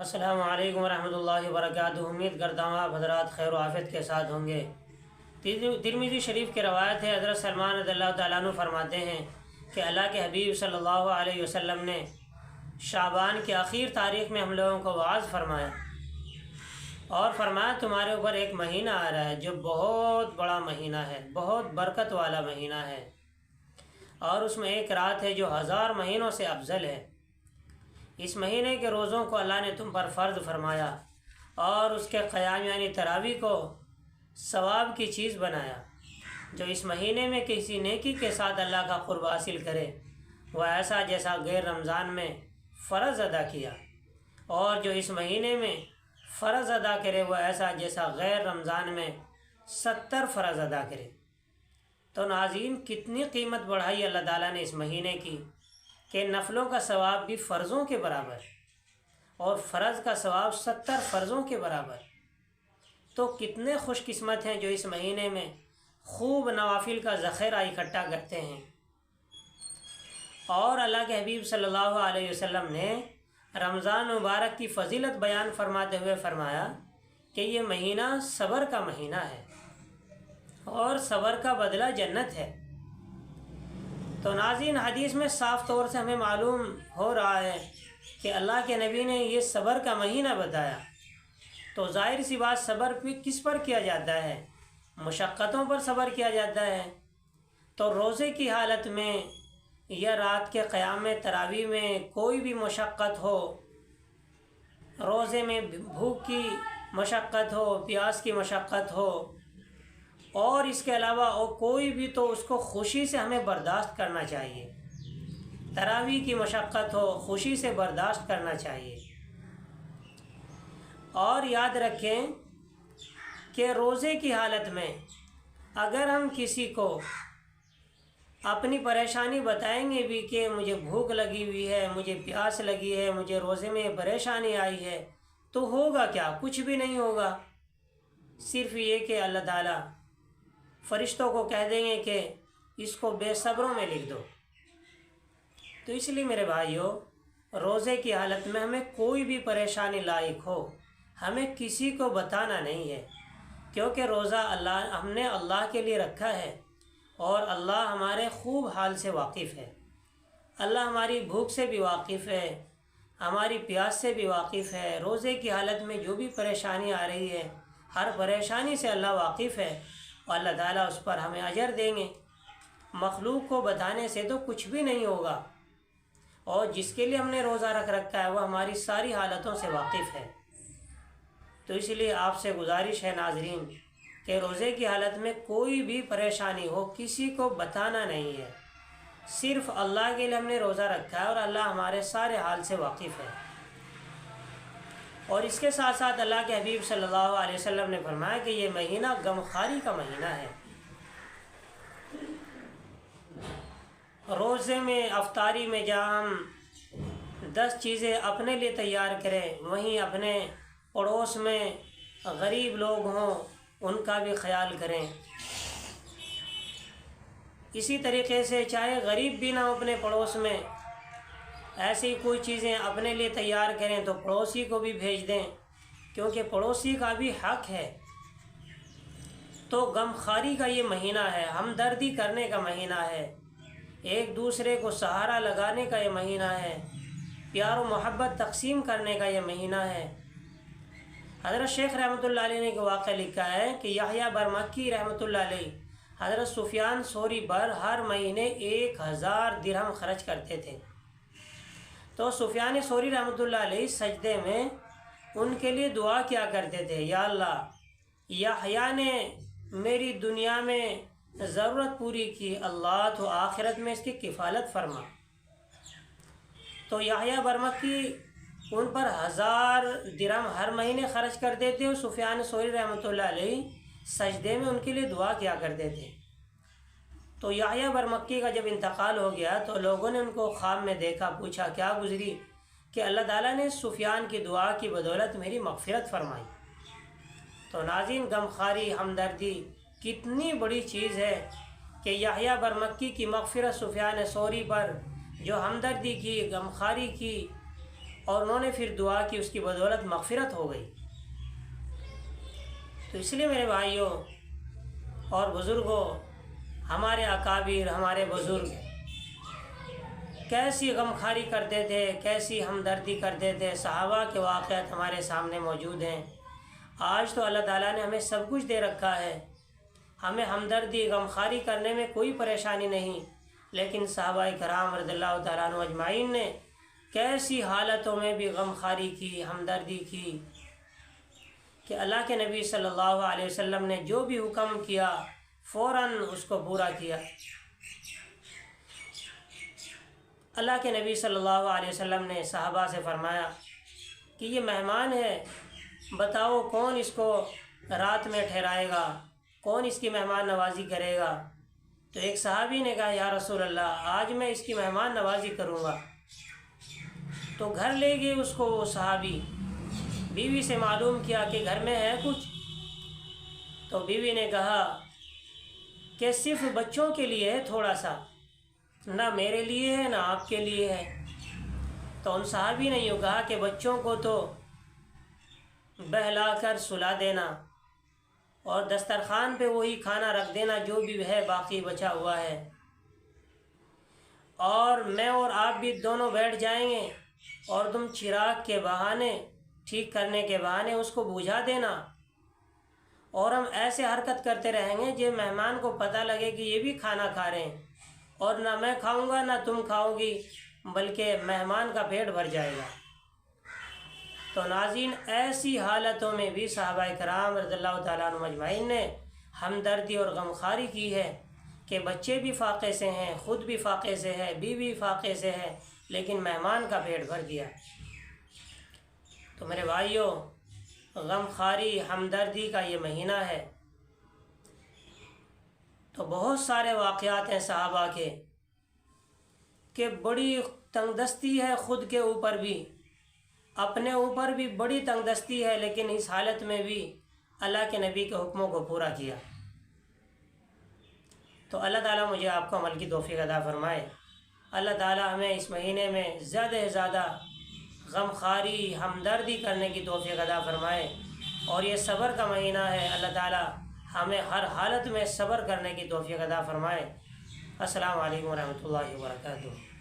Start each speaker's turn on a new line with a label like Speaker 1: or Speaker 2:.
Speaker 1: السلام علیکم ورحمۃ اللہ وبرکاتہ۔ امید کرتا ہوں آپ حضرات خیر و عافیت کے ساتھ ہوں گے۔ ترمذی شریف کی روایت ہے، حضرت سلمان رضی اللہ تعالیٰ عنہ فرماتے ہیں کہ اللہ کے حبیب صلی اللہ علیہ وسلم نے شعبان کے آخر تاریخ میں ہم لوگوں کو وعظ فرمایا اور فرمایا تمہارے اوپر ایک مہینہ آ رہا ہے جو بہت بڑا مہینہ ہے، بہت برکت والا مہینہ ہے، اور اس میں ایک رات ہے جو 1000 مہینوں سے افضل ہے۔ اس مہینے کے روزوں کو اللہ نے تم پر فرض فرمایا اور اس کے قیام یعنی تراویح کو ثواب کی چیز بنایا۔ جو اس مہینے میں کسی نیکی کے ساتھ اللہ کا قرب حاصل کرے وہ ایسا جیسا غیر رمضان میں فرض ادا کیا، اور جو اس مہینے میں فرض ادا کرے وہ ایسا جیسا غیر رمضان میں 70 فرض ادا کرے۔ تو ناظرین، کتنی قیمت بڑھائی اللہ تعالیٰ نے اس مہینے کی کہ نفلوں کا ثواب بھی فرضوں کے برابر اور فرض کا ثواب 70 فرضوں کے برابر۔ تو کتنے خوش قسمت ہیں جو اس مہینے میں خوب نوافل کا ذخیرہ اکٹھا کرتے ہیں۔ اور اللہ کے حبیب صلی اللہ علیہ وسلم نے رمضان مبارک کی فضیلت بیان فرماتے ہوئے فرمایا کہ یہ مہینہ صبر کا مہینہ ہے اور صبر کا بدلہ جنت ہے۔ تو ناظرین، حدیث میں صاف طور سے ہمیں معلوم ہو رہا ہے کہ اللہ کے نبی نے یہ صبر کا مہینہ بتایا، تو ظاہر سی بات صبر کس پر کیا جاتا ہے؟ مشقتوں پر صبر کیا جاتا ہے۔ تو روزے کی حالت میں یا رات کے قیام میں تراویح میں کوئی بھی مشقت ہو، روزے میں بھوک کی مشقت ہو، پیاس کی مشقت ہو، اور اس کے علاوہ اور کوئی بھی، تو اس کو خوشی سے ہمیں برداشت کرنا چاہیے۔ تراویح کی مشقت ہو، خوشی سے برداشت کرنا چاہیے۔ اور یاد رکھیں کہ روزے کی حالت میں اگر ہم کسی کو اپنی پریشانی بتائیں گے بھی کہ مجھے بھوک لگی ہوئی ہے، مجھے پیاس لگی ہے، مجھے روزے میں پریشانی آئی ہے، تو ہوگا کیا؟ کچھ بھی نہیں ہوگا۔ صرف یہ کہ اللہ تعالیٰ فرشتوں کو کہہ دیں گے کہ اس کو بے صبروں میں لکھ دو۔ تو اس لیے میرے بھائیوں، روزے کی حالت میں ہمیں کوئی بھی پریشانی لاحق ہو، ہمیں کسی کو بتانا نہیں ہے، کیونکہ روزہ ہم نے اللہ کے لیے رکھا ہے اور اللہ ہمارے خوب حال سے واقف ہے۔ اللہ ہماری بھوک سے بھی واقف ہے، ہماری پیاس سے بھی واقف ہے۔ روزے کی حالت میں جو بھی پریشانی آ رہی ہے، ہر پریشانی سے اللہ واقف ہے اور اللہ تعالیٰ اس پر ہمیں اجر دیں گے۔ مخلوق کو بتانے سے تو کچھ بھی نہیں ہوگا، اور جس کے لیے ہم نے روزہ رکھ رکھا ہے وہ ہماری ساری حالتوں سے واقف ہے۔ تو اس لیے آپ سے گزارش ہے ناظرین کہ روزے کی حالت میں کوئی بھی پریشانی ہو کسی کو بتانا نہیں ہے، صرف اللہ کے لیے ہم نے روزہ رکھا ہے اور اللہ ہمارے سارے حال سے واقف ہے۔ اور اس کے ساتھ ساتھ اللہ کے حبیب صلی اللہ علیہ وسلم نے فرمایا کہ یہ مہینہ غمخواری کا مہینہ ہے۔ روزے میں افطاری میں جہاں ہم 10 چیزیں اپنے لیے تیار کریں، وہیں اپنے پڑوس میں غریب لوگ ہوں ان کا بھی خیال کریں۔ اسی طریقے سے چاہے غریب بھی نہ ہو اپنے پڑوس میں، ایسی کوئی چیزیں اپنے لیے تیار کریں تو پڑوسی کو بھی بھیج دیں، کیونکہ پڑوسی کا بھی حق ہے۔ تو غمخواری کا یہ مہینہ ہے، ہمدردی کرنے کا مہینہ ہے، ایک دوسرے کو سہارا لگانے کا یہ مہینہ ہے، پیار و محبت تقسیم کرنے کا یہ مہینہ ہے۔ حضرت شیخ رحمۃ اللہ علیہ نے ایک واقعہ لکھا ہے کہ یحییٰ برمکی رحمۃ اللہ علیہ حضرت سفیان ثوری پر ہر مہینے 1000 درہم خرچ کرتے تھے۔ تو سفیان ثوری رحمۃ اللہ علیہ سجدے میں ان کے لیے دعا کیا کرتے تھے، یا اللہ، یحییٰ نے میری دنیا میں ضرورت پوری کی، اللہ تو آخرت میں اس کی کفالت فرما۔ تو یحییٰ برمکی ان پر 1000 درہم ہر مہینے خرچ کرتے تھے اور سفیان ثوری رحمۃ اللہ علیہ سجدے میں ان کے لیے دعا کیا کرتے تھے۔ تو یحییٰ برمکی کا جب انتقال ہو گیا تو لوگوں نے ان کو خواب میں دیکھا، پوچھا کیا گزری؟ کہ اللہ تعالیٰ نے سفیان کی دعا کی بدولت میری مغفرت فرمائی۔ تو ناظرین، غمخواری، ہمدردی کتنی بڑی چیز ہے کہ یحییٰ برمکی کی مغفرت سفیان ثوری پر جو ہمدردی کی، غمخواری کی، اور انہوں نے پھر دعا کی، اس کی بدولت مغفرت ہو گئی۔ تو اس لیے میرے بھائیوں اور بزرگوں، ہمارے اکابر، ہمارے بزرگ کیسی غمخواری کرتے تھے، کیسی ہمدردی کرتے تھے۔ صحابہ کے واقعات ہمارے سامنے موجود ہیں۔ آج تو اللہ تعالیٰ نے ہمیں سب کچھ دے رکھا ہے، ہمیں ہمدردی غمخواری کرنے میں کوئی پریشانی نہیں، لیکن صحابہ کرام رضی اللہ تعالیٰ عنہ اجمعین نے کیسی حالتوں میں بھی غمخواری کی، ہمدردی کی، کہ اللہ کے نبی صلی اللہ علیہ وسلم نے جو بھی حکم کیا فوراً اس کو پورا کیا۔ اللہ کے نبی صلی اللہ علیہ وسلم نے صحابہ سے فرمایا کہ یہ مہمان ہے، بتاؤ کون اس کو رات میں ٹھہرائے گا، کون اس کی مہمان نوازی کرے گا؟ تو ایک صحابی نے کہا یا رسول اللہ، آج میں اس کی مہمان نوازی کروں گا۔ تو گھر لے گئے اس کو وہ صحابی، بیوی سے معلوم کیا کہ گھر میں ہے کچھ؟ تو بیوی نے کہا کہ صرف بچوں کے لیے ہے تھوڑا سا، نہ میرے لیے ہے نہ آپ کے لیے ہے۔ تو ان صحابی نے یوں کہا کہ بچوں کو تو بہلا کر سلا دینا اور دسترخوان پہ وہی کھانا رکھ دینا جو بھی ہے باقی بچا ہوا ہے، اور میں اور آپ بھی دونوں بیٹھ جائیں گے اور تم چراغ کے بہانے، ٹھیک کرنے کے بہانے اس کو بجھا دینا، اور ہم ایسے حرکت کرتے رہیں گے جو مہمان کو پتہ لگے کہ یہ بھی کھانا کھا رہے ہیں، اور نہ میں کھاؤں گا نہ تم کھاؤ گی، بلکہ مہمان کا پیٹ بھر جائے گا۔ تو ناظرین، ایسی حالتوں میں بھی صحابہ کرام رضی اللہ تعالیٰ عنہ اجمعین نے ہمدردی اور غمخواری کی ہے کہ بچے بھی فاقے سے ہیں، خود بھی فاقے سے ہے، بیوی فاقے سے ہے، لیکن مہمان کا پیٹ بھر دیا۔ تو میرے بھائیوں، غمخواری ہمدردی کا یہ مہینہ ہے۔ تو بہت سارے واقعات ہیں صحابہ کے کہ بڑی تنگ دستی ہے، خود کے اوپر بھی، اپنے اوپر بھی بڑی تنگ دستی ہے، لیکن اس حالت میں بھی اللہ کے نبی کے حکموں کو پورا کیا۔ تو اللہ تعالیٰ مجھے آپ کو عمل کی توفیق عطا فرمائے۔ اللہ تعالیٰ ہمیں اس مہینے میں زیادہ سے زیادہ غمخواری ہمدردی کرنے کی توفیق عطا فرمائے، اور یہ صبر کا مہینہ ہے، اللہ تعالیٰ ہمیں ہر حالت میں صبر کرنے کی توفیق عطا فرمائے۔ السلام علیکم ورحمۃ اللہ وبرکاتہ۔